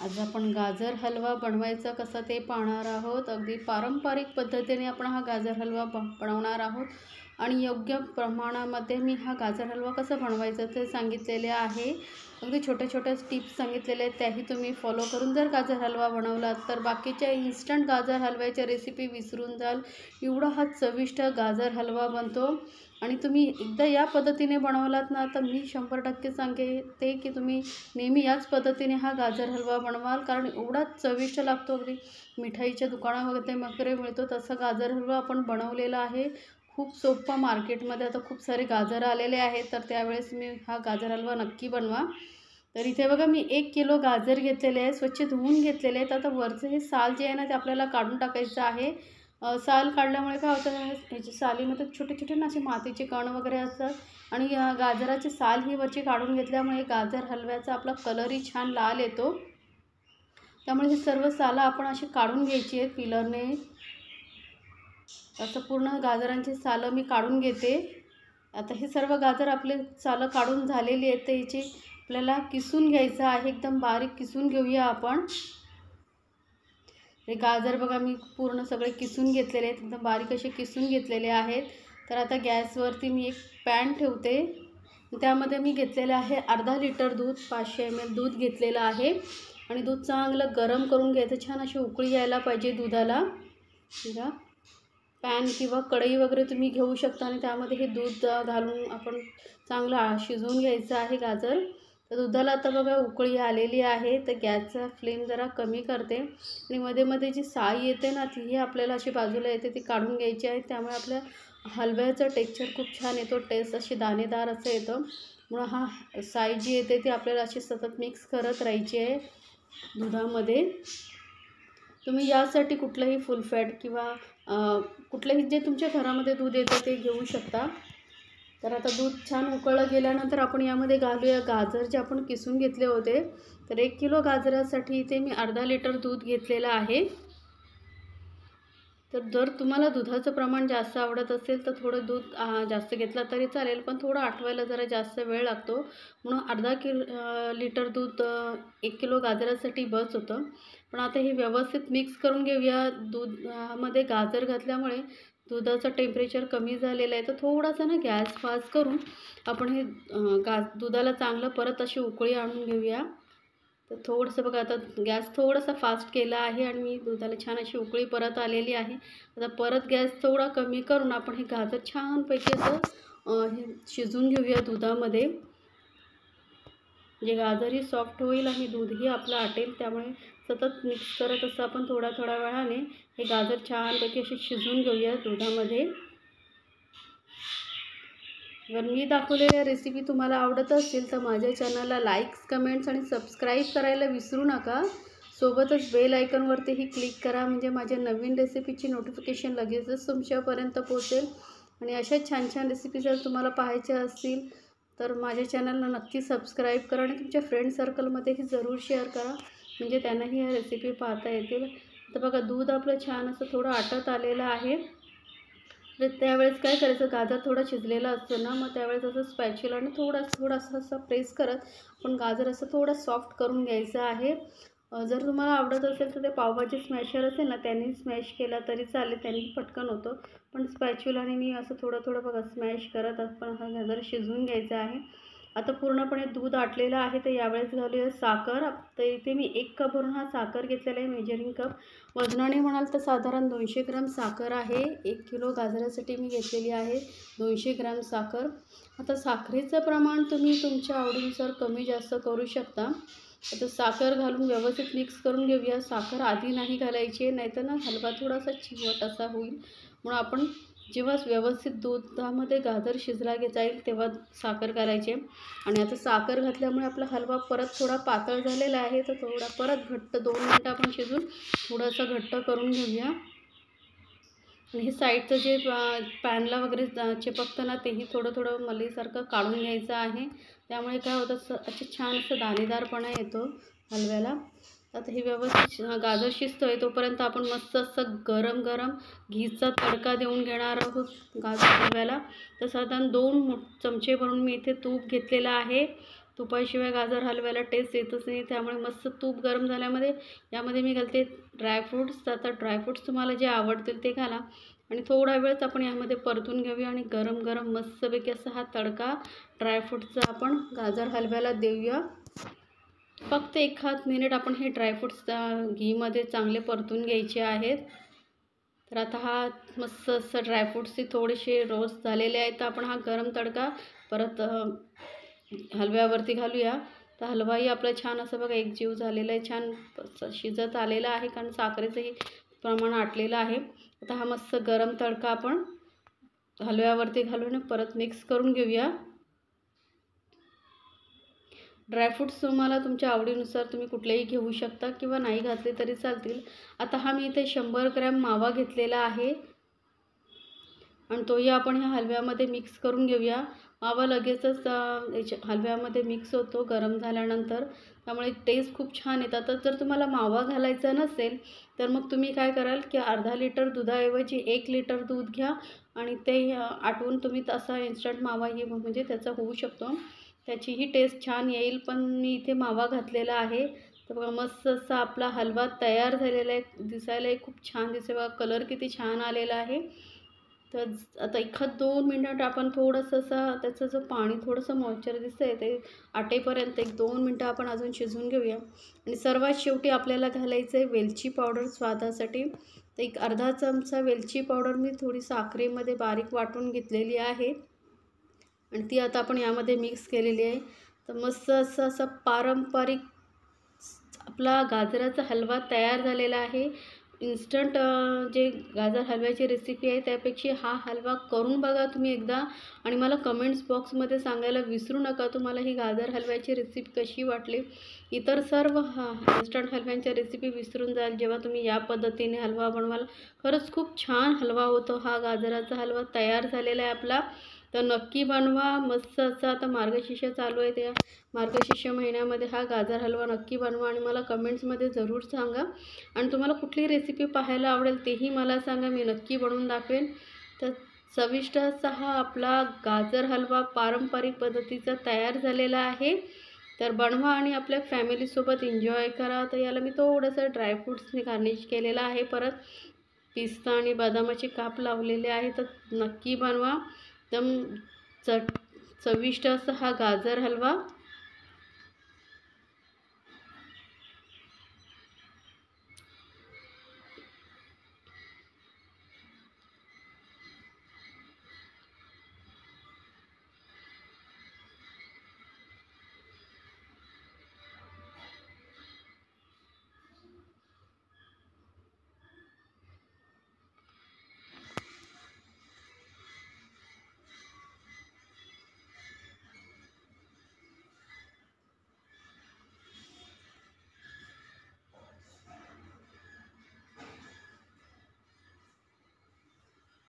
आज आपण गाजर हलवा बनवायचा कसा ते पाहणार आहोत। अगदी पारंपरिक पद्धतीने आपण हा गाजर हलवा बनवणार आहोत आणि योग्य प्रमाणामध्ये मी हा गाजर हलवा कसा बनवायचा ते सांगितलेले आहे। अगदी छोट्या छोट्या टिप्स सांगितलेले आहेत, त्याही तुम्ही फॉलो करून जर गाजर हलवा बनवलात तर बाकीच्या इन्स्टंट गाजर हलव्याच्या रेसिपी विसरून जाल। एवढा हा चविष्ट गाजर हलवा बनतो आणि तुम्ही एकदा या पद्धतीने बनवलात ना तर मी 100% सांगते की तुम्ही नेहमी याच पद्धतीने हा गाजर हलवा बनवाल, कारण एवढा चविष्ट लागतो। अगदी मिठाईच्या दुकानामध्ये वगैरे मिळतो तसा गाजर हलवा आपण बनवलेला आहे। खूप सोपा, मार्केटमध्ये आता खूप सारे गाजर आलेले आहेत, तर त्यावेळेस मी हा गाजर हलवा नक्की बनवा। तर इथे बघा मी 1 किलो गाजर घेतलेले आहे, स्वच्छ धुवून घेतलेले आहेत। आता वरचं हे साल जे आहे ना ते आपल्याला काढून टाकायचं आहे। साल काढल्यामुळे काय होतं, ह्याच्या सालीमध्ये छोटे छोटे ना असे मातीचे कण वगैरे असतात आणि गाजराची साल ही वरची काढून घेतल्यामुळे गाजर हलव्याचा आपला कलरही छान लाल येतो। त्यामुळे हे सर्व सालं आपण अशी काढून घ्यायची आहेत पिलरने। असं पूर्ण गाजरांची सालं मी काढून घेते। आता हे सर्व गाजर आपले सालं काढून झालेली आहेत, तर याची आपल्याला किसून घ्यायचं आहे, एकदम बारीक किसून घेऊया आपण। हे गाजर बघा मी पूर्ण सगळे किसून घेतलेले आहेत, एकदम बारीक असे किसून घेतलेले आहेत। तर आता गॅसवरती मी एक पॅन ठेवते, त्यामध्ये मी घेतलेले आहे अर्धा लिटर दूध, 500 ml दूध घेतलेलं आहे आणि दूध चांगलं गरम करून घ्यायचं। छान अशी उकळी यायला पाहिजे दुधाला। बघा, पॅन किंवा कढई वगैरे तुम्ही घेऊ शकता आणि त्यामध्ये हे दूध घालून आपण चांगलं शिजवून घ्यायचं आहे गाजर। तर दुधाला आता बघा उकळी आलेली आहे, तर गॅसचा फ्लेम जरा कमी करते आणि मध्ये मध्ये जी साई येते ना ती आपल्याला अशी बाजूला येते, ती काढून घ्यायची आहे। त्यामुळे आपल्या हलव्याचं टेक्स्चर खूप छान येतो, टेस्ट अशी दाणेदार असं येतं। म्हणून हा साई जी येते ती आपल्याला अशी सतत मिक्स करत राहायची आहे दुधामध्ये। तुम्ही यासाठी कुठलंही फुल फॅट किंवा कुठलंही जे तुमच्या घरामध्ये दूध येतं ते घेऊ शकता। तर आता दूध छान उकळलं गेल्यानंतर आपण यामध्ये घालूया गाजर जे आपण किसून घेतले होते। तर 1 किलो गाजरासाठी इथे मी अर्धा लिटर दूध घेतलेलं आहे। तर जर तुम्हाला दुधाचं प्रमाण जास्त आवडत असेल तर थोडं दूध जास्त घेतला तरी चालेल, पण थोडं आटवायला जरा जास्त वेळ लागतो, म्हणून अर्धा लिटर दूध 1 किलो गाजरासाठी बस होतं। पण आता हे व्यवस्थित मिक्स करून घेऊया। दूधमध्ये गाजर घातल्यामुळे दुधाचं टेम्परेचर कमी झालेलं आहे, तर थोडासा ना गॅस फास्ट करून आपण हे दुधाला चांगलं परत अशी उकळी आणून घेऊया। तर थोडंसं बघा आता गॅस थोडासा फास्ट केला आहे आणि मी दुधाला छान अशी उकळी परत आलेली आहे। आता परत गॅस थोडा कमी करून आपण हे गाजर छानपैकी असं हे शिजवून घेऊया दुधामध्ये। म्हणजे गाजरही सॉफ्ट होईल आणि दूधही आपलं आटेल, त्यामुळे सतत मिक्स करत असं आपण थोड्या थोड्या वेळाने हे गाजर छानपैकी असे शिजवून घेऊया दुधामध्ये। जर मी दाखवलेल्या रेसिपी तुम्हाला आवडत असेल तर माझ्या चॅनलला लाईक्स, कमेंट्स आणि सबस्क्राईब करायला विसरू नका। सोबतच बेल आयकॉनवरतीही क्लिक करा, म्हणजे माझ्या नवीन रेसिपीची नोटिफिकेशन लगेचच तुमच्यापर्यंत पोहोचेल। आणि अशा छान छान रेसिपी जर तुम्हाला पाहायच्या असतील तर माझ्या चॅनलला नक्की सबस्क्राईब करा आणि तुमच्या फ्रेंड सर्कलमध्येही जरूर शेअर करा, म्हणजे त्यांनाही ह्या रेसिपी पाहता येतील। तर बघा दूध आपलं छान असं थोडं आटत आलेलं आहे। तर त्यावेळेस काय करायचं, गाजर थोडा शिजलेला असतो ना, मग त्यावेळेस असं स्पॅच्युलाने थोडंसं असं प्रेस करत आपण गाजर असं थोडं सॉफ्ट करून घ्यायचं आहे। जर तुम्हाला आवडत असेल तर ते पावभाजी स्मॅशर असेल ना त्यांनी स्मॅश केला तरी चालेल, त्यांनी पटकन होतं। पण स्पॅच्युलाने मी असं थोडं थोडं बघा स्मॅश करत आपण हा गाजर शिजवून घ्यायचा आहे। आता पूर्णपणे दूध आटलेलं आहे, तर यावेळेस घालूया साखर। तर इथे मी 1 कप भरून हा साखर घेतलेला आहे, मेजरिंग कप। वजनाने म्हणाल तर साधारण 200 ग्राम साखर आहे। 1 किलो गाजरासाठी मी घेतलेली आहे 200 ग्राम साखर। आता साखरेचं प्रमाण तुम्ही तुमच्या आवडीनुसार कमी जास्त करू शकता। आता साखर घालून व्यवस्थित मिक्स करून घेऊया। साखर आधी नाही घालायची, नाहीतर ना हलवा थोडासा चिवट असा होईल, म्हणून आपण जेव्हा व्यवस्थित दुधामध्ये गाजर शिजला जाईल तेव्हा साखर घालायची। आणि आता साखर घातल्यामुळे आपला हलवा परत थोडा पातळ झालेला आहे, तर थोडा परत घट्ट 2 मिनटं आपण शिजून थोडासा घट्ट करून घेऊया। आणि हे साईडचं जे पॅनला वगैरे चिपकतं ना तेही थोडं थोडं मलईसारखं काढून घ्यायचं आहे, त्यामुळे काय होतं असे छान असं दाणेदारपणा येतो हलव्याला। आता हे व्यवस्थित गाजर शिजतं आहे तोपर्यंत आपण मस्त असं गरम गरम घीचा तडका देऊन घेणार आहोत गाजर हलव्याला। तर साधारण 2 चमचे भरून मी इथे तूप घेतलेलं आहे तुपाशिवाय गाजर हलव्याला टेस्ट येतच नाही. त्यामुळे मस्त तूप गरम झाल्यामध्ये यामध्ये मी घालते ड्रायफ्रूट्स. आता ड्रायफ्रूट्स तुम्हाला जे आवडतील ते घाला आणि थोडा वेळच आपण यामध्ये परतून घेऊया आणि गरम गरम मस्तपैकी असा हा तडका ड्रायफ्रूटचा आपण गाजर हलव्याला देऊया. फक्त 1 मिनिट आपण हे ड्रायफ्रूट्स घीमध्ये चांगले परतून घ्यायचे आहेत. तर आता हा मस्त असं ड्रायफ्रूट्सचे थोडेसे रोस्ट झालेले आहेत. तर आपण हा गरम तडका परत हलव्यावरती घालूया. तर हलवाही आपला छान असं बघा एकजीव झालेला आहे, छान शिजत आलेला आहे, कारण साखरेचंही प्रमाण आटलेलं आहे. आता हा मस्त गरम तडका आपण हलव्यावरती घालून परत मिक्स करून घेऊया. ड्रायफ्रूट्स तुम्हाला तुमच्या आवडीनुसार तुम्ही कुठलेही घेऊ शकता किंवा नाही घातले तरी चालतील. आता हा मी इथे 100 ग्रॅम मावा घेतलेला आहे आणि तोही आपण ह्या हलव्यामध्ये मिक्स करून घेऊया. मावा लगेचच हलव्यामध्ये मिक्स होतो गरम झाल्यानंतर, त्यामुळे टेस्ट खूप छान येतात. तर जर तुम्हाला मावा घालायचा नसेल तर मग तुम्ही काय कराल की अर्धा लिटर दुधाऐवजी 1 लिटर दूध घ्या आणि ते आटवून तुम्ही तसा इन्स्टंट मावा म्हणजे त्याचा होऊ शकतो, त्याचीही टेस्ट छान येईल. पण मी इथे मावा घातलेला आहे. तर बघा मस्त असा आपला हलवा तयार झालेला आहे. दिसायलाही खूप छान दिसते बघा, कलर किती छान आलेला आहे. तर आता 1-2 मिनिट आपण थोडंसं असं त्याचं जो पाणी थोडंसं मॉइश्चर दिसतं आहे ते आटेपर्यंत 1-2 मिनटं आपण अजून शिजवून घेऊया. आणि सर्वात शेवटी आपल्याला घालायचं आहे वेलची पावडर स्वादासाठी. तर एक अर्धा चमचा वेलची पावडर मी थोडी साखरेमध्ये बारीक वाटून घेतलेली आहे आणि ती आता आपण यामध्ये मिक्स केलेली आहे. तर मस्त असं पारंपरिक आपला गाजराचा हलवा तयार झालेला आहे. इन्स्टंट जे गाजर हलव्याची रेसिपी आहे त्यापेक्षा हा हलवा करून बघा तुम्ही एकदा आणि मला कमेंट्स बॉक्समध्ये सांगायला विसरू नका तुम्हाला ही गाजर हलव्याची रेसिपी कशी वाटली. इतर सर्व इन्स्टंट हलव्यांच्या रेसिपी विसरून जाल जेव्हा तुम्ही या पद्धतीने हलवा बनवाल. खरंच खूप छान हलवा होतो हा. गाजराचा हलवा तयार झालेला आहे आपला. तर नक्की बनवा. मस्त असं आता मार्गशीर्ष चालू आहे, त्या मार्गशीर्ष महिन्यामध्ये हा गाजर हलवा नक्की बनवा आणि मला कमेंट्समध्ये जरूर सांगा. आणि तुम्हाला कुठली रेसिपी पाहायला आवडेल तेही मला सांगा, मी नक्की बनवून दाखवेन. तर चविष्ट असा हा आपला गाजर हलवा पारंपरिक पद्धतीचा तयार झालेला आहे. तर बनवा आणि आपल्या फॅमिलीसोबत एन्जॉय करा. तर याला मी थोडंसं ड्रायफ्रूट्सने गार्निश केलेलं आहे. परत पिस्ता आणि बदामाचे काप लावलेले आहे. तर नक्की बनवा. एकदम चविष्ट असा हा गाजर हलवा